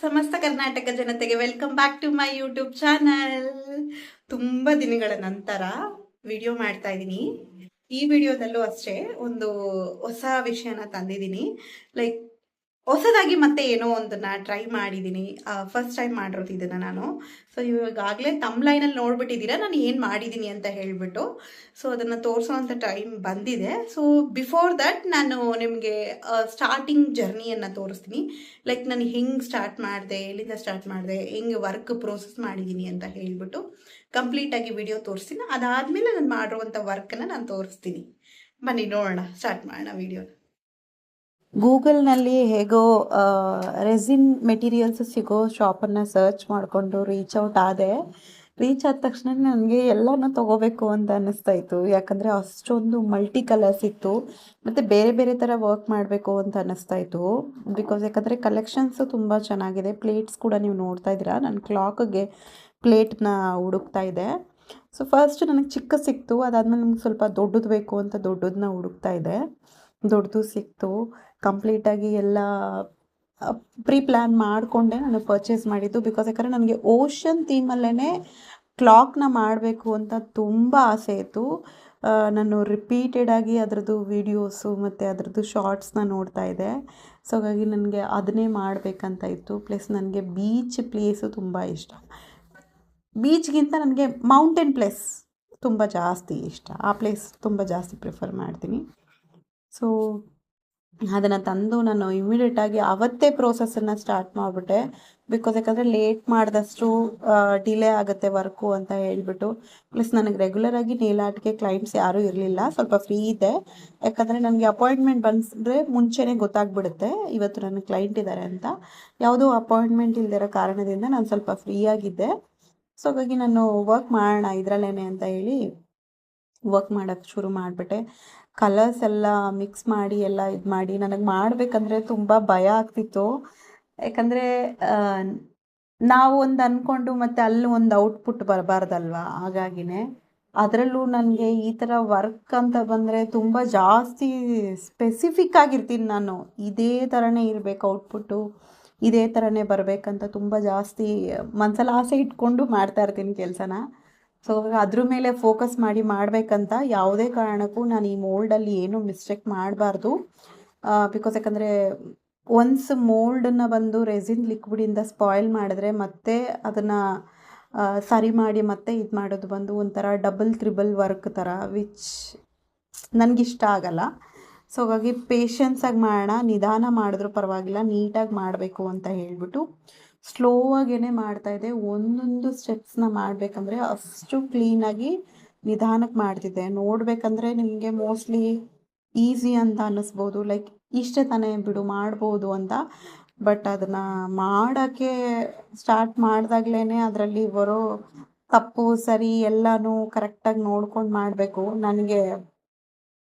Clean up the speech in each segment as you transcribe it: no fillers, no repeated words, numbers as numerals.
ಸಮಸ್ತ ಕರ್ನಾಟಕ ಜನತೆಗೆ welcome back to my YouTube channel. ತುಂಬ ದಿನಗಳ ನಂತರ ವಿಡಿಯೋ ಮಾಡ್ತಾ ಇದ್ದೀನಿ. ಈ ವಿಡಿಯೋದಲ್ಲೂ ಅಷ್ಟೇ ಒಂದು ಹೊಸ ವಿಷಯನ ತಂದಿದ್ದೀನಿ. ಲೈಕ್ ಹೊಸದಾಗಿ ಮತ್ತೆ ಏನೋ ಒಂದನ್ನ ಟ್ರೈ ಮಾಡಿದ್ದೀನಿ. ಫಸ್ಟ್ ಟೈಮ್ ಮಾಡಿರೋದು ಇದನ್ನು ನಾನು. ಸೊ ಇವಾಗಲೇ ತಮ್ಲೈನಲ್ಲಿ ನೋಡ್ಬಿಟ್ಟಿದ್ದೀರಾ ನಾನು ಏನು ಮಾಡಿದ್ದೀನಿ ಅಂತ ಹೇಳಿಬಿಟ್ಟು. ಸೊ ಅದನ್ನು ತೋರಿಸೋವಂಥ ಟೈಮ್ ಬಂದಿದೆ. ಸೊ ಬಿಫೋರ್ ದಟ್ ನಾನು ನಿಮಗೆ ಸ್ಟಾರ್ಟಿಂಗ್ ಜರ್ನಿಯನ್ನು ತೋರಿಸ್ತೀನಿ. ಲೈಕ್ ನಾನು ಹೆಂಗೆ ಸ್ಟಾರ್ಟ್ ಮಾಡಿದೆ, ಎಲ್ಲಿಂದ ಸ್ಟಾರ್ಟ್ ಮಾಡಿದೆ, ಹೆಂಗೆ ವರ್ಕ್ ಪ್ರೋಸೆಸ್ ಮಾಡಿದ್ದೀನಿ ಅಂತ ಹೇಳಿಬಿಟ್ಟು ಕಂಪ್ಲೀಟಾಗಿ ವಿಡಿಯೋ ತೋರಿಸ್ತೀನಿ. ಅದಾದಮೇಲೆ ನಾನು ಮಾಡಿರುವಂಥ ವರ್ಕನ್ನು ನಾನು ತೋರಿಸ್ತೀನಿ. ಬನ್ನಿ ನೋಡೋಣ, ಸ್ಟಾರ್ಟ್ ಮಾಡೋಣ ವಿಡಿಯೋನ. ಗೂಗಲ್ನಲ್ಲಿ ಹೇಗೋ ರೆಸಿನ್ ಮೆಟೀರಿಯಲ್ಸ್ ಸಿಗೋ ಶಾಪನ್ನು ಸರ್ಚ್ ಮಾಡಿಕೊಂಡು ರೀಚ್ ಔಟ್ ಆದೆ. ರೀಚ್ ಆದ ತಕ್ಷಣ ನನಗೆ ಎಲ್ಲನೂ ತೊಗೋಬೇಕು ಅಂತ ಅನ್ನಿಸ್ತಾ ಇತ್ತು. ಯಾಕಂದರೆ ಅಷ್ಟೊಂದು ಮಲ್ಟಿ ಕಲರ್ಸ್ ಇತ್ತು ಮತ್ತು ಬೇರೆ ಬೇರೆ ಥರ ವರ್ಕ್ ಮಾಡಬೇಕು ಅಂತ ಅನ್ನಿಸ್ತಾ ಇತ್ತು. ಬಿಕಾಸ್ ಯಾಕಂದರೆ ಕಲೆಕ್ಷನ್ಸು ತುಂಬ ಚೆನ್ನಾಗಿದೆ. ಪ್ಲೇಟ್ಸ್ ಕೂಡ ನೀವು ನೋಡ್ತಾ ಇದ್ದೀರಾ. ನಾನು ಕ್ಲಾಕ್ಗೆ ಪ್ಲೇಟ್ನ ಹುಡುಕ್ತಾ ಇದ್ದೆ. ಸೊ ಫಸ್ಟ್ ನನಗೆ ಚಿಕ್ಕ ಸಿಕ್ತು. ಅದಾದಮೇಲೆ ನನಗೆ ಸ್ವಲ್ಪ ದೊಡ್ಡದು ಬೇಕು ಅಂತ ದೊಡ್ಡದನ್ನ ಹುಡುಕ್ತಾ ಇದ್ದೆ. ದೊಡ್ಡದು ಸಿಕ್ತು. ಕಂಪ್ಲೀಟಾಗಿ ಎಲ್ಲ ಪ್ರೀ ಪ್ಲ್ಯಾನ್ ಮಾಡಿಕೊಂಡೆ ನಾನು ಪರ್ಚೇಸ್ ಮಾಡಿದ್ದು. ಬಿಕಾಸ್ ಯಾಕಂದರೆ ನನಗೆ ಓಷನ್ ಥೀಮಲ್ಲೇ ಕ್ಲಾಕ್ನ ಮಾಡಬೇಕು ಅಂತ ತುಂಬ ಆಸೆ ಇತ್ತು. ನಾನು ರಿಪೀಟೆಡಾಗಿ ಅದರದ್ದು ವೀಡಿಯೋಸು ಮತ್ತು ಅದರದ್ದು ಶಾರ್ಟ್ಸ್ನ ನೋಡ್ತಾ ಇದ್ದೆ. ಸೊ ಹಾಗಾಗಿ ನನಗೆ ಅದನ್ನೇ ಮಾಡಬೇಕಂತ ಇತ್ತು. ಪ್ಲಸ್ ನನಗೆ ಬೀಚ್ ಪ್ಲೇಸು ತುಂಬ ಇಷ್ಟ. ಬೀಚ್ಗಿಂತ ನನಗೆ ಮೌಂಟೇನ್ ಪ್ಲೇಸ್ ತುಂಬ ಜಾಸ್ತಿ ಇಷ್ಟ. ಆ ಪ್ಲೇಸ್ ತುಂಬ ಜಾಸ್ತಿ ಪ್ರಿಫರ್ ಮಾಡ್ತೀನಿ. ಸೊ ಅದನ್ನು ತಂದು ನಾನು ಇಮಿಡಿಯೇಟಾಗಿ ಅವತ್ತೇ ಪ್ರೋಸೆಸನ್ನು ಸ್ಟಾರ್ಟ್ ಮಾಡಿಬಿಟ್ಟೆ. ಬಿಕಾಸ್ ಯಾಕಂದರೆ ಲೇಟ್ ಮಾಡಿದಷ್ಟು ಡಿಲೇ ಆಗುತ್ತೆ ವರ್ಕು ಅಂತ ಹೇಳಿಬಿಟ್ಟು. ಪ್ಲಸ್ ನನಗೆ ರೆಗ್ಯುಲರಾಗಿ ನೇಲ್ ಆರ್ಟ್ಗೆ ಕ್ಲೈಂಟ್ಸ್ ಯಾರೂ ಇರಲಿಲ್ಲ. ಸ್ವಲ್ಪ ಫ್ರೀ ಇದೆ. ಯಾಕಂದರೆ ನನಗೆ ಅಪಾಯಿಂಟ್ಮೆಂಟ್ ಬಂದರೆ ಮುಂಚೆನೇ ಗೊತ್ತಾಗ್ಬಿಡುತ್ತೆ ಇವತ್ತು ನನಗೆ ಕ್ಲೈಂಟ್ ಇದ್ದಾರೆ ಅಂತ. ಯಾವುದೋ ಅಪಾಯಿಂಟ್ಮೆಂಟ್ ಇಲ್ದಿರೋ ಕಾರಣದಿಂದ ನಾನು ಸ್ವಲ್ಪ ಫ್ರೀಯಾಗಿದ್ದೆ. ಸೊ ಹಾಗಾಗಿ ನಾನು ವರ್ಕ್ ಮಾಡೋಣ ಇದರಲ್ಲೇ ಅಂತ ಹೇಳಿ ವರ್ಕ್ ಮಾಡೋಕ್ಕೆ ಶುರು ಮಾಡಿಬಿಟ್ಟೆ. ಕಲರ್ಸ್ ಎಲ್ಲ ಮಿಕ್ಸ್ ಮಾಡಿ ಎಲ್ಲ ಇದು ಮಾಡಿ ನನಗೆ ಮಾಡಬೇಕಂದ್ರೆ ತುಂಬ ಭಯ ಆಗ್ತಿತ್ತು. ಯಾಕಂದರೆ ನಾವು ಒಂದು ಅಂದ್ಕೊಂಡು ಮತ್ತು ಅಲ್ಲಿ ಒಂದು ಔಟ್ಪುಟ್ ಬರಬಾರ್ದಲ್ವ. ಹಾಗಾಗಿನೇ ಅದರಲ್ಲೂ ನನಗೆ ಈ ಥರ ವರ್ಕ್ ಅಂತ ಬಂದರೆ ತುಂಬ ಜಾಸ್ತಿ ಸ್ಪೆಸಿಫಿಕ್ ಆಗಿರ್ತೀನಿ ನಾನು. ಇದೇ ಥರನೇ ಇರಬೇಕು ಔಟ್ಪುಟ್ಟು, ಇದೇ ಥರನೇ ಬರಬೇಕಂತ ತುಂಬ ಜಾಸ್ತಿ ಮನಸ್ಸಲ್ಲಿ ಆಸೆ ಇಟ್ಕೊಂಡು ಮಾಡ್ತಾ ಇರ್ತೀನಿ ಕೆಲಸನ. ಸೊ ಅದ್ರ ಮೇಲೆ ಫೋಕಸ್ ಮಾಡಿ ಮಾಡಬೇಕಂತ ಯಾವುದೇ ಕಾರಣಕ್ಕೂ ನಾನು ಈ ಮೋಲ್ಡಲ್ಲಿ ಏನೂ ಮಿಸ್ಟೇಕ್ ಮಾಡಬಾರ್ದು. ಬಿಕಾಸ್ ಯಾಕಂದರೆ ಒನ್ಸ್ ಮೋಲ್ಡನ್ನು ಬಂದು ರೆಸಿನ್ ಲಿಕ್ವಿಡಿಂದ ಸ್ಪಾಯ್ಲ್ ಮಾಡಿದ್ರೆ ಮತ್ತೆ ಅದನ್ನು ಸರಿ ಮಾಡಿ ಮತ್ತೆ ಇದು ಮಾಡೋದು ಬಂದು ಒಂಥರ ಡಬಲ್ ತ್ರಿಬಲ್ ವರ್ಕ್ ಥರ, ವಿಚ್ ನನಗಿಷ್ಟ ಆಗಲ್ಲ. ಸೊ ಹಾಗಾಗಿ ಪೇಷನ್ಸಾಗಿ ಮಾಡೋಣ, ನಿಧಾನ ಮಾಡಿದ್ರೂ ಪರವಾಗಿಲ್ಲ, ನೀಟಾಗಿ ಮಾಡಬೇಕು ಅಂತ ಹೇಳಿಬಿಟ್ಟು ಸ್ಲೋ ಆಗೇ ಮಾಡ್ತಾಯಿದ್ದೆ. ಒಂದೊಂದು ಸ್ಟೆಪ್ಸ್ನ ಮಾಡಬೇಕಂದ್ರೆ ಅಷ್ಟು ಕ್ಲೀನಾಗಿ ನಿಧಾನಕ್ಕೆ ಮಾಡ್ತಿದ್ದೆ. ನೋಡಬೇಕಂದ್ರೆ ನಿಮಗೆ ಮೋಸ್ಟ್ಲಿ ಈಸಿ ಅಂತ ಅನ್ನಿಸ್ಬೋದು, ಲೈಕ್ ಇಷ್ಟೇ ತಾನೇ ಬಿಡು ಮಾಡ್ಬೋದು ಅಂತ. ಬಟ್ ಅದನ್ನು ಮಾಡೋಕ್ಕೆ ಸ್ಟಾರ್ಟ್ ಮಾಡಿದಾಗ್ಲೇ ಅದರಲ್ಲಿ ಬರೋ ತಪ್ಪು ಸರಿ ಎಲ್ಲನೂ ಕರೆಕ್ಟಾಗಿ ನೋಡ್ಕೊಂಡು ಮಾಡಬೇಕು. ನನಗೆ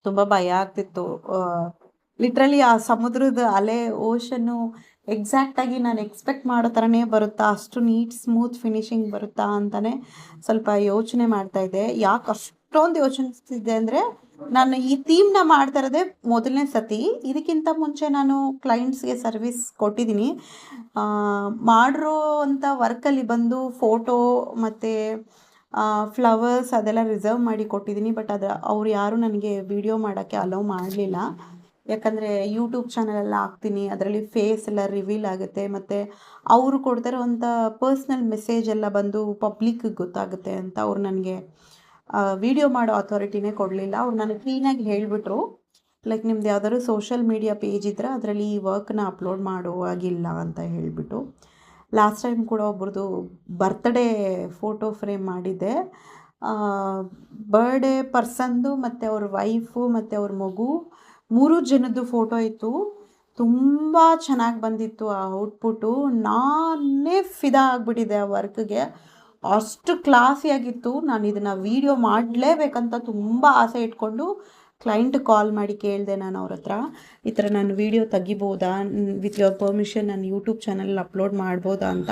ತುಂಬ ಭಯ ಆಗ್ತಿತ್ತು. ಲಿಟ್ರಲಿ ಆ ಸಮುದ್ರದ ಅಲೆ, ಓಷನ್ನು ಎಕ್ಸಾಕ್ಟಾಗಿ ನಾನು ಎಕ್ಸ್ಪೆಕ್ಟ್ ಮಾಡೋ ಥರನೇ ಬರುತ್ತಾ, ಅಷ್ಟು ನೀಟ್ ಸ್ಮೂತ್ ಫಿನಿಶಿಂಗ್ ಬರುತ್ತಾ ಅಂತಲೇ ಸ್ವಲ್ಪ ಯೋಚನೆ ಮಾಡ್ತಾಯಿದ್ದೆ. ಯಾಕೆ ಅಷ್ಟೊಂದು ಯೋಚಿಸ್ತಿದ್ದೆ ಅಂದರೆ ನಾನು ಈ ಥೀಮ್ನ ಮಾಡ್ತಾ ಇರೋದೇ ಮೊದಲನೇ ಸತಿ. ಇದಕ್ಕಿಂತ ಮುಂಚೆ ನಾನು ಕ್ಲೈಂಟ್ಸ್ಗೆ ಸರ್ವಿಸ್ ಕೊಟ್ಟಿದ್ದೀನಿ. ಮಾಡಿರೋ ಅಂಥ ವರ್ಕಲ್ಲಿ ಬಂದು ಫೋಟೋ ಮತ್ತು ಫ್ಲವರ್ಸ್ ಅದೆಲ್ಲ ರಿಸರ್ವ್ ಮಾಡಿ ಕೊಟ್ಟಿದ್ದೀನಿ. ಬಟ್ ಅವ್ರು ಯಾರೂ ನನಗೆ ವಿಡಿಯೋ ಮಾಡೋಕ್ಕೆ ಅಲೋ ಮಾಡಲಿಲ್ಲ. ಯಾಕಂದರೆ ಯೂಟ್ಯೂಬ್ ಚಾನಲೆಲ್ಲ ಹಾಕ್ತೀನಿ, ಅದರಲ್ಲಿ ಫೇಸ್ ಎಲ್ಲ ರಿವೀಲ್ ಆಗುತ್ತೆ ಮತ್ತು ಅವರು ಕೊಡ್ತಿರೋವಂಥ ಪರ್ಸ್ನಲ್ ಮೆಸೇಜ್ ಎಲ್ಲ ಬಂದು ಪಬ್ಲಿಕ್ಗೆ ಗೊತ್ತಾಗುತ್ತೆ ಅಂತ ಅವ್ರು ನನಗೆ ವಿಡಿಯೋ ಮಾಡೋ ಅಥಾರಿಟಿನೇ ಕೊಡಲಿಲ್ಲ. ಅವ್ರು ನನಗೆ ಕ್ಲೀನಾಗಿ ಹೇಳಿಬಿಟ್ರು, ಲೈಕ್ ನಿಮ್ದು ಯಾವ್ದಾದ್ರು ಸೋಷಲ್ ಮೀಡಿಯಾ ಪೇಜ್ ಇದ್ದರೆ ಅದರಲ್ಲಿ ಈ ವರ್ಕ್ನ ಅಪ್ಲೋಡ್ ಮಾಡುವಾಗಿಲ್ಲ ಅಂತ ಹೇಳಿಬಿಟ್ಟು. ಲಾಸ್ಟ್ ಟೈಮ್ ಕೂಡ ಒಬ್ರದ್ದು ಬರ್ತ್ಡೇ ಫೋಟೋ ಫ್ರೇಮ್ ಮಾಡಿದ್ದೆ. ಬರ್ಡೇ ಪರ್ಸನ್ದು ಮತ್ತು ಅವ್ರ ವೈಫು ಮತ್ತು ಅವ್ರ ಮಗು 3 ಜನದ್ದು ಫೋಟೋ ಇತ್ತು. ತುಂಬ ಚೆನ್ನಾಗಿ ಬಂದಿತ್ತು ಆ ಔಟ್ಪುಟ್ಟು. ನಾನೇ ಫಿದಾ ಆಗಿಬಿಟ್ಟಿದ್ದೆ ಆ ವರ್ಕ್ಗೆ. ಅಷ್ಟು ಕ್ಲಾಸಿಯಾಗಿತ್ತು. ನಾನು ಇದನ್ನು ವೀಡಿಯೋ ಮಾಡಲೇಬೇಕಂತ ತುಂಬ ಆಸೆ ಇಟ್ಕೊಂಡು ಕ್ಲೈಂಟ್ ಕಾಲ್ ಮಾಡಿ ಕೇಳಿದೆ ನಾನು ಅವ್ರ ಹತ್ರ, ಈ ಥರ ನಾನು ವೀಡಿಯೋ ತೆಗಿಬೋದಾ, ವಿತ್ ಯುವರ್ ಪರ್ಮಿಷನ್ ನಾನು ಯೂಟ್ಯೂಬ್ ಚಾನಲ್ ಅಪ್ಲೋಡ್ ಮಾಡ್ಬೋದಾ ಅಂತ.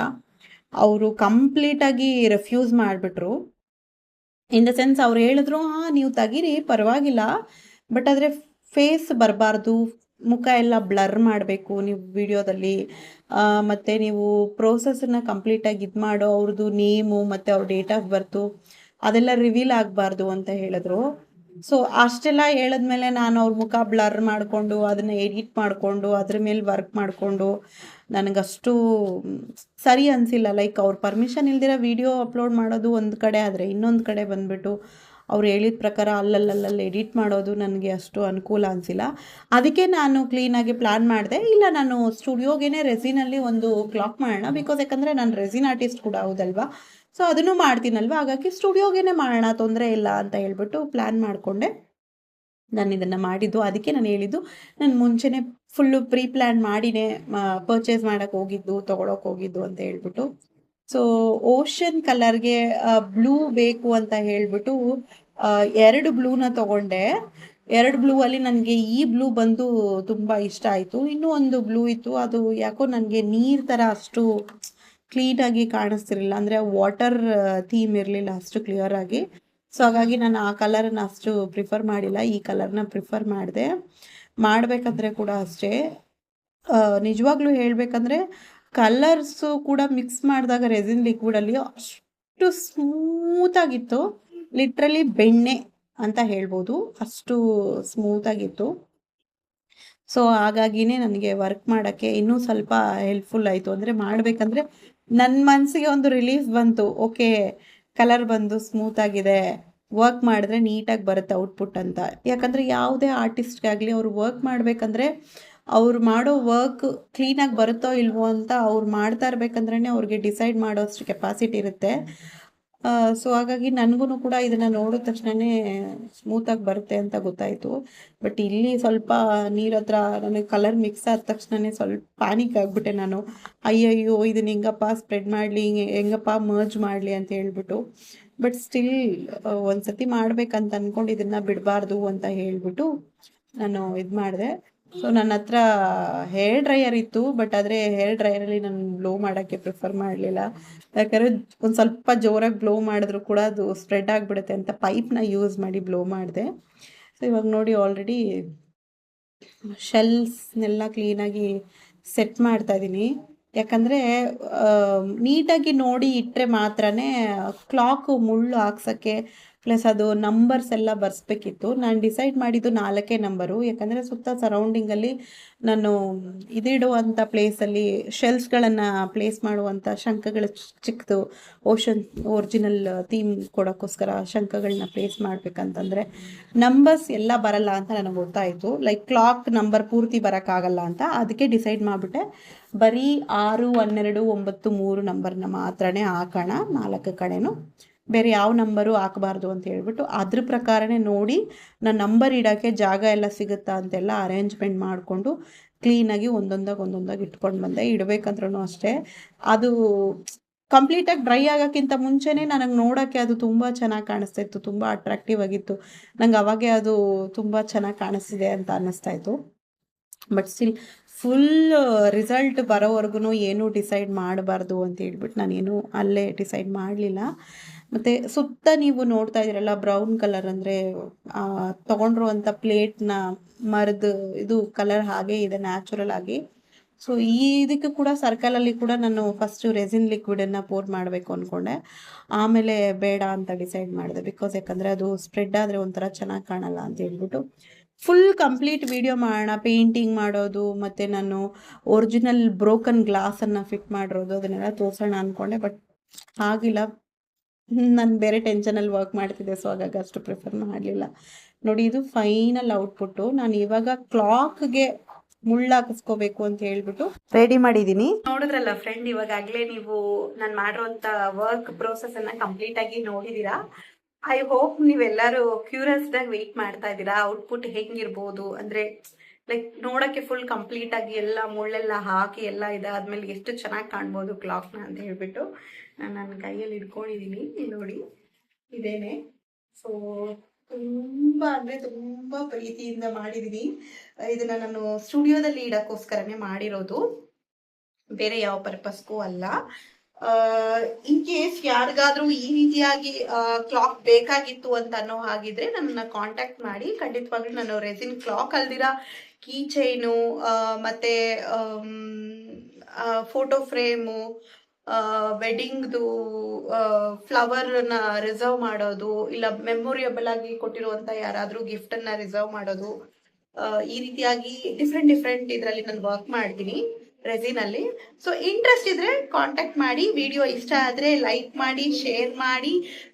ಅವರು ಕಂಪ್ಲೀಟಾಗಿ ರೆಫ್ಯೂಸ್ ಮಾಡಿಬಿಟ್ರು. ಇನ್ ದ ಸೆನ್ಸ್ ಅವ್ರು ಹೇಳಿದ್ರು, ನೀವು ತೆಗೀರಿ ಪರವಾಗಿಲ್ಲ, ಬಟ್ ಆದರೆ ಫೇಸ್ ಬರಬಾರ್ದು, ಮುಖ ಎಲ್ಲ ಬ್ಲರ್ ಮಾಡಬೇಕು ನೀವು ವಿಡಿಯೋದಲ್ಲಿ. ಮತ್ತು ನೀವು ಪ್ರೋಸೆಸನ್ನು ಕಂಪ್ಲೀಟಾಗಿ ಇದು ಮಾಡೋ ಅವ್ರದ್ದು ನೇಮು ಮತ್ತು ಅವ್ರ ಡೇಟ್ ಆಫ್ ಬರ್ತು ಅದೆಲ್ಲ ರಿವೀಲ್ ಆಗಬಾರ್ದು ಅಂತ ಹೇಳಿದ್ರು. ಸೊ ಅಷ್ಟೆಲ್ಲ ಹೇಳಿದ್ಮೇಲೆ ನಾನು ಅವ್ರ ಮುಖ ಬ್ಲರ್ ಮಾಡಿಕೊಂಡು ಅದನ್ನು ಎಡಿಟ್ ಮಾಡಿಕೊಂಡು ಅದ್ರ ಮೇಲೆ ವರ್ಕ್ ಮಾಡಿಕೊಂಡು ನನಗಷ್ಟು ಸರಿ ಅನಿಸಿಲ್ಲ. ಲೈಕ್ ಅವ್ರ ಪರ್ಮಿಷನ್ ಇಲ್ದಿರೋ ವಿಡಿಯೋ ಅಪ್ಲೋಡ್ ಮಾಡೋದು ಒಂದು ಕಡೆ, ಆದರೆ ಇನ್ನೊಂದು ಕಡೆ ಬಂದುಬಿಟ್ಟು ಅವ್ರು ಹೇಳಿದ ಪ್ರಕಾರ ಅಲ್ಲಲ್ಲಿ ಎಡಿಟ್ ಮಾಡೋದು ನನಗೆ ಅಷ್ಟು ಅನುಕೂಲ ಅನಿಸಿಲ್ಲ. ಅದಕ್ಕೆ ನಾನು ಕ್ಲೀನಾಗಿ ಪ್ಲ್ಯಾನ್ ಮಾಡಿದೆ, ಇಲ್ಲ ನಾನು ಸ್ಟುಡಿಯೋಗೇ ರೆಸಿನಲ್ಲಿ ಒಂದು ಕ್ಲಾಕ್ ಮಾಡೋಣ, ಬಿಕಾಸ್ ಯಾಕಂದರೆ ನಾನು ರೆಸಿನ್ ಆರ್ಟಿಸ್ಟ್ ಕೂಡ ಹೌದಲ್ವಾ. ಸೊ ಅದನ್ನು ಮಾಡ್ತೀನಲ್ವ, ಹಾಗಾಗಿ ಸ್ಟುಡಿಯೋಗೇ ಮಾಡೋಣ, ತೊಂದರೆ ಇಲ್ಲ ಅಂತ ಹೇಳ್ಬಿಟ್ಟು ಪ್ಲ್ಯಾನ್ ಮಾಡಿಕೊಂಡೆ ನಾನು ಇದನ್ನು ಮಾಡಿದ್ದು. ಅದಕ್ಕೆ ನಾನು ಹೇಳಿದ್ದು, ನಾನು ಮುಂಚೆನೇ ಫುಲ್ಲು ಪ್ರೀ ಪ್ಲ್ಯಾನ್ ಮಾಡಿನೇ ಪರ್ಚೇಸ್ ಮಾಡೋಕ್ಕೆ ಹೋಗಿದ್ದು, ತೊಗೊಳಕ್ಕೆ ಹೋಗಿದ್ದು ಅಂತ ಹೇಳ್ಬಿಟ್ಟು. ಸೊ ಓಷನ್ ಕಲರ್ಗೆ ಬ್ಲೂ ಬೇಕು ಅಂತ ಹೇಳ್ಬಿಟ್ಟು 2 ಬ್ಲೂನ ತೊಗೊಂಡೆ. 2 ಬ್ಲೂ ಅಲ್ಲಿ ನನಗೆ ಈ ಬ್ಲೂ ಬಂದು ತುಂಬ ಇಷ್ಟ ಆಯಿತು. ಇನ್ನೂ ಒಂದು ಬ್ಲೂ ಇತ್ತು, ಅದು ಯಾಕೋ ನನಗೆ ನೀರು ಥರ ಅಷ್ಟು ಕ್ಲೀನಾಗಿ ಕಾಣಿಸ್ತಿರಲಿಲ್ಲ, ಅಂದರೆ ವಾಟರ್ ಥೀಮ್ ಇರಲಿಲ್ಲ ಅಷ್ಟು ಕ್ಲಿಯರಾಗಿ. ಸೊ ಹಾಗಾಗಿ ನಾನು ಆ ಕಲರನ್ನು ಅಷ್ಟು ಪ್ರಿಫರ್ ಮಾಡಿಲ್ಲ, ಈ ಕಲರ್ನ ಪ್ರಿಫರ್ ಮಾಡಿದೆ. ಮಾಡಬೇಕಂದ್ರೆ ಕೂಡ ಅಷ್ಟೇ, ನಿಜವಾಗ್ಲೂ ಹೇಳಬೇಕಂದ್ರೆ ಕಲರ್ಸು ಕೂಡ ಮಿಕ್ಸ್ ಮಾಡಿದಾಗ ರೆಸಿನ್ ಲಿಕ್ವಿಡಲ್ಲಿ ಅಷ್ಟು ಸ್ಮೂತಾಗಿತ್ತು, ಲಿಟ್ರಲಿ ಬೆಣ್ಣೆ ಅಂತ ಹೇಳ್ಬೋದು, ಅಷ್ಟು ಸ್ಮೂತಾಗಿತ್ತು. ಸೊ ಹಾಗಾಗಿನೇ ನನಗೆ ವರ್ಕ್ ಮಾಡೋಕ್ಕೆ ಇನ್ನೂ ಸ್ವಲ್ಪ ಹೆಲ್ಪ್ಫುಲ್ ಆಯಿತು. ಅಂದರೆ ಮಾಡಬೇಕಂದ್ರೆ ನನ್ನ ಮನಸ್ಸಿಗೆ ಒಂದು ರಿಲೀಫ್ ಬಂತು, ಓಕೆ ಕಲರ್ ಬಂದು ಸ್ಮೂತಾಗಿದೆ, ವರ್ಕ್ ಮಾಡಿದ್ರೆ ನೀಟಾಗಿ ಬರುತ್ತೆ ಔಟ್ಪುಟ್ ಅಂತ. ಯಾಕಂದರೆ ಯಾವುದೇ ಆರ್ಟಿಸ್ಟ್ಗಾಗಲಿ ಅವ್ರು ವರ್ಕ್ ಮಾಡಬೇಕಂದ್ರೆ ಅವ್ರು ಮಾಡೋ ವರ್ಕ್ ಕ್ಲೀನಾಗಿ ಬರುತ್ತೋ ಇಲ್ವೋ ಅಂತ ಅವ್ರು ಮಾಡ್ತಾ ಇರಬೇಕಂದ್ರೇ ಅವ್ರಿಗೆ ಡಿಸೈಡ್ ಮಾಡೋಷ್ಟು ಕೆಪಾಸಿಟಿ ಇರುತ್ತೆ. ಸೊ ಹಾಗಾಗಿ ನನಗೂ ಕೂಡ ಇದನ್ನು ನೋಡಿದ ತಕ್ಷಣವೇ ಸ್ಮೂತಾಗಿ ಬರುತ್ತೆ ಅಂತ ಗೊತ್ತಾಯಿತು. ಬಟ್ ಇಲ್ಲಿ ಸ್ವಲ್ಪ ನೀರು ಹತ್ರ ನನಗೆ ಕಲರ್ ಮಿಕ್ಸ್ ಆದ ತಕ್ಷಣವೇ ಸ್ವಲ್ಪ ಪ್ಯಾನಿಕ್ ಆಗಿಬಿಟ್ಟೆ ನಾನು. ಅಯ್ಯಯ್ಯೋ ಇದನ್ನ ಹೆಂಗಪ್ಪ ಸ್ಪ್ರೆಡ್ ಮಾಡಲಿ, ಹೆಂಗಪ್ಪ ಮರ್ಜ್ ಮಾಡಲಿ ಅಂತ ಹೇಳ್ಬಿಟ್ಟು. ಬಟ್ ಸ್ಟಿಲ್ ಒಂದು ಸತಿ ಮಾಡ್ಬೇಕಂತ ಅಂದ್ಕೊಂಡು ಇದನ್ನು ಬಿಡಬಾರ್ದು ಅಂತ ಹೇಳ್ಬಿಟ್ಟು ನಾನು ಇದು ಮಾಡಿದೆ. ಸೊ ನನ್ನ ಹತ್ರ ಹೇರ್ ಡ್ರೈಯರ್ ಇತ್ತು, ಬಟ್ ಆದರೆ ಹೇರ್ ಡ್ರೈಯರಲ್ಲಿ ನಾನು ಬ್ಲೋ ಮಾಡೋಕ್ಕೆ ಪ್ರಿಫರ್ ಮಾಡಲಿಲ್ಲ. ಯಾಕಂದರೆ ಒಂದು ಸ್ವಲ್ಪ ಜೋರಾಗಿ ಬ್ಲೋ ಮಾಡಿದ್ರು ಕೂಡ ಅದು ಸ್ಪ್ರೆಡ್ ಆಗಿಬಿಡುತ್ತೆ ಅಂತ ಪೈಪ್ನ ಯೂಸ್ ಮಾಡಿ ಬ್ಲೋ ಮಾಡಿದೆ. ಸೊ ಇವಾಗ ನೋಡಿ ಆಲ್ರೆಡಿ ಶೆಲ್ಸ್ನೆಲ್ಲ ಕ್ಲೀನಾಗಿ ಸೆಟ್ ಮಾಡ್ತಾಯಿದ್ದೀನಿ. ಯಾಕಂದರೆ ನೀಟಾಗಿ ನೋಡಿ ಇಟ್ಟರೆ ಮಾತ್ರ ಕ್ಲಾಕು ಮುಳ್ಳು ಹಾಕ್ಸೋಕ್ಕೆ, ಪ್ಲಸ್ ಅದು ನಂಬರ್ಸ್ ಎಲ್ಲ ಬರ್ಸ್ಬೇಕಿತ್ತು. ನಾನು ಡಿಸೈಡ್ ಮಾಡಿದ್ದು 4 ನಂಬರು, ಯಾಕಂದರೆ ಸುತ್ತ ಸರೌಂಡಿಂಗಲ್ಲಿ ನಾನು ಇದಿಡುವಂಥ ಪ್ಲೇಸಲ್ಲಿ ಶೆಲ್ಸ್ಗಳನ್ನು ಪ್ಲೇಸ್ ಮಾಡುವಂಥ ಶಂಖಗಳು ಚಿಕ್ಕದು ಓಷನ್ ಒರಿಜಿನಲ್ ಥೀಮ್ ಕೊಡೋಕ್ಕೋಸ್ಕರ ಶಂಖಗಳನ್ನ ಪ್ಲೇಸ್ ಮಾಡಬೇಕಂತಂದರೆ ನಂಬರ್ಸ್ ಎಲ್ಲ ಬರಲ್ಲ ಅಂತ ನನಗೆ ಗೊತ್ತಾಯಿತು. ಲೈಕ್ ಕ್ಲಾಕ್ ನಂಬರ್ ಪೂರ್ತಿ ಬರೋಕ್ಕಾಗಲ್ಲ ಅಂತ, ಅದಕ್ಕೆ ಡಿಸೈಡ್ ಮಾಡಿಬಿಟ್ಟೆ ಬರೀ 6, 12, 9, 3 ನಂಬರ್ನ ಮಾತ್ರನೇ ಹಾಕೋಣ 4 ಕಡೆನೂ, ಬೇರೆ ಯಾವ ನಂಬರು ಹಾಕಬಾರ್ದು ಅಂತ ಹೇಳ್ಬಿಟ್ಟು ಅದ್ರ ಪ್ರಕಾರನೇ ನೋಡಿ ನಾನು ನಂಬರ್ ಇಡೋಕ್ಕೆ ಜಾಗ ಎಲ್ಲ ಸಿಗುತ್ತಾ ಅಂತೆಲ್ಲ ಅರೇಂಜ್ಮೆಂಟ್ ಮಾಡಿಕೊಂಡು ಕ್ಲೀನಾಗಿ ಒಂದೊಂದಾಗಿ ಇಟ್ಕೊಂಡು ಬಂದೆ. ಇಡಬೇಕಂದ್ರೂ ಅಷ್ಟೇ, ಅದು ಕಂಪ್ಲೀಟಾಗಿ ಡ್ರೈ ಆಗೋಕ್ಕಿಂತ ಮುಂಚೆನೇ ನನಗೆ ನೋಡೋಕ್ಕೆ ಅದು ತುಂಬ ಚೆನ್ನಾಗಿ ಕಾಣಿಸ್ತಾ ಇತ್ತು, ತುಂಬ ಅಟ್ರಾಕ್ಟಿವ್ ಆಗಿತ್ತು. ನಂಗೆ ಅವಾಗೆ ಅದು ತುಂಬ ಚೆನ್ನಾಗಿ ಕಾಣಿಸ್ತಿದೆ ಅಂತ ಅನ್ನಿಸ್ತಾಯಿತ್ತು. ಬಟ್ ಸ್ಟಿಲ್ ಫುಲ್ ರಿಸಲ್ಟ್ ಬರೋವರೆಗೂ ಏನೂ ಡಿಸೈಡ್ ಮಾಡಬಾರ್ದು ಅಂತ ಹೇಳ್ಬಿಟ್ಟು ನಾನೇನು ಅಲ್ಲೇ ಡಿಸೈಡ್ ಮಾಡಲಿಲ್ಲ. ಮತ್ತು ಸುತ್ತ ನೀವು ನೋಡ್ತಾ ಇದ್ದೀರಲ್ಲ ಬ್ರೌನ್ ಕಲರ್, ಅಂದರೆ ತೊಗೊಂಡಿರುವಂಥ ಪ್ಲೇಟ್ನ ಮರದ ಇದು ಕಲರ್ ಹಾಗೇ ಇದೆ ನ್ಯಾಚುರಲ್ ಆಗಿ. ಸೊ ಇದಕ್ಕೆ ಕೂಡ ಸರ್ಕಲಲ್ಲಿ ಕೂಡ ನಾನು ಫಸ್ಟು ರೆಸಿನ್ ಲಿಕ್ವಿಡನ್ನು ಪೋರ್ ಮಾಡಬೇಕು ಅಂದ್ಕೊಂಡೆ, ಆಮೇಲೆ ಬೇಡ ಅಂತ ಡಿಸೈಡ್ ಮಾಡಿದೆ. ಬಿಕಾಸ್ ಯಾಕಂದರೆ ಅದು ಸ್ಪ್ರೆಡ್ ಆದರೆ ಒಂಥರ ಚೆನ್ನಾಗಿ ಕಾಣಲ್ಲ ಅಂತ ಹೇಳ್ಬಿಟ್ಟು ಫುಲ್ ಕಂಪ್ಲೀಟ್ ವಿಡಿಯೋ ಮಾಡೋಣ, ಪೇಂಟಿಂಗ್ ಮಾಡೋದು ಮತ್ತು ನಾನು ಒರಿಜಿನಲ್ ಬ್ರೋಕನ್ ಗ್ಲಾಸನ್ನು ಫಿಟ್ ಮಾಡಿರೋದು ಅದನ್ನೆಲ್ಲ ತೋರಿಸೋಣ ಅಂದ್ಕೊಂಡೆ. ಬಟ್ ಆಗಿಲ್ಲ, ನಾನು ಬೇರೆ ಟೆನ್ಷನಲ್ಲಿ ವರ್ಕ್ ಮಾಡ್ತಿದ್ದೆ, ಸೊ ಹಾಗಾಗಿ ಅಷ್ಟು ಪ್ರಿಫರ್ ಮಾಡಲಿಲ್ಲ. ನೋಡಿ ಇದು ಫೈನಲ್ ಔಟ್ಪುಟ್ಟು. ನಾನು ಇವಾಗ ಕ್ಲಾಕ್ಗೆ ಮುಳ್ಳು ಹಾಕಿಸ್ಕೋಬೇಕು ಅಂತ ಹೇಳ್ಬಿಟ್ಟು ರೆಡಿ ಮಾಡಿದ್ದೀನಿ. ನೋಡಿದ್ರಲ್ಲ ಫ್ರೆಂಡ್, ಇವಾಗಲೇ ನೀವು ನಾನು ಮಾಡಿರೋಂಥ ವರ್ಕ್ ಪ್ರೋಸೆಸನ್ನು ಕಂಪ್ಲೀಟಾಗಿ ನೋಡಿದ್ದೀರಾ. ಐ ಹೋಪ್ ನೀವೆಲ್ಲರೂ ಕ್ಯೂರಿಯಸ್ಡಾಗಿ ವೆಯ್ಟ್ ಮಾಡ್ತಾ ಇದ್ದೀರಾ ಔಟ್ಪುಟ್ ಹೆಂಗಿರ್ಬೋದು, ಅಂದರೆ ಲೈಕ್ ನೋಡೋಕ್ಕೆ ಫುಲ್ ಕಂಪ್ಲೀಟಾಗಿ ಎಲ್ಲ ಮುಳ್ಳೆಲ್ಲ ಹಾಕಿ ಎಲ್ಲ ಇದಾದ್ಮೇಲೆ ಎಷ್ಟು ಚೆನ್ನಾಗಿ ಕಾಣ್ಬೋದು ಕ್ಲಾಕ್ನ ಅಂತ ಹೇಳ್ಬಿಟ್ಟು ನಾನು ನನ್ನ ಕೈಯಲ್ಲಿ ಇಟ್ಕೊಂಡಿದ್ದೀನಿ. ನೋಡಿ ಇದೇನೆ. ಸೊ ತುಂಬ ಅಂದರೆ ತುಂಬ ಪ್ರೀತಿಯಿಂದ ಮಾಡಿದ್ದೀನಿ. ಇದನ್ನು ನಾನು ಸ್ಟುಡಿಯೋದಲ್ಲಿ ಇಡೋಕ್ಕೋಸ್ಕರನೇ ಮಾಡಿರೋದು, ಬೇರೆ ಯಾವ ಪರ್ಪಸ್ಗೂ ಅಲ್ಲ. ಇನ್ ಕೇಸ್ ಯಾರಿಗಾದ್ರೂ ಈ ರೀತಿಯಾಗಿ ಕ್ಲಾಕ್ ಬೇಕಾಗಿತ್ತು ಅಂತ ಅನ್ನೋ ಹಾಗಿದ್ರೆ ನನ್ನನ್ನು ಕಾಂಟ್ಯಾಕ್ಟ್ ಮಾಡಿ. ಖಂಡಿತವಾಗ್ಲೂ ನಾನು ರೆಸಿನ್ ಕ್ಲಾಕ್ ಅಲ್ದಿರ ಕೀ ಚೈನು ಮತ್ತು ಫೋಟೋ ಫ್ರೇಮು, ವೆಡ್ಡಿಂಗ್ದು ಫ್ಲವರ್ನ ರಿಸರ್ವ್ ಮಾಡೋದು, ಇಲ್ಲ ಮೆಮೊರಿಯಬಲ್ ಆಗಿ ಕೊಟ್ಟಿರುವಂತ ಯಾರಾದ್ರೂ ಗಿಫ್ಟ್ ಅನ್ನ ರಿಸರ್ವ್ ಮಾಡೋದು, ಈ ರೀತಿಯಾಗಿ ಡಿಫ್ರೆಂಟ್ ಇದರಲ್ಲಿ ನಾನು ವರ್ಕ್ ಮಾಡ್ತೀನಿ ರೆಸಿನ್ ಅಲ್ಲಿ. ಸೊ ಇಂಟ್ರೆಸ್ಟ್ ಇದ್ರೆ ಕಾಂಟ್ಯಾಕ್ಟ್ ಮಾಡಿ. ವಿಡಿಯೋ ಇಷ್ಟ ಆದ್ರೆ ಲೈಕ್ ಮಾಡಿ, ಶೇರ್ ಮಾಡಿ,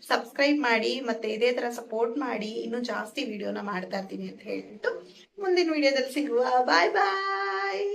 ಸಬ್ಸ್ಕ್ರೈಬ್ ಮಾಡಿ, ಮತ್ತೆ ಇದೇ ತರ ಸಪೋರ್ಟ್ ಮಾಡಿ. ಇನ್ನೂ ಜಾಸ್ತಿ ವಿಡಿಯೋನ ಮಾಡ್ತಾ ಇರ್ತೀನಿ ಅಂತ ಹೇಳ್ಬಿಟ್ಟು ಮುಂದಿನ ವಿಡಿಯೋದಲ್ಲಿ ಸಿಗುವ. ಬಾಯ್ ಬಾಯ್.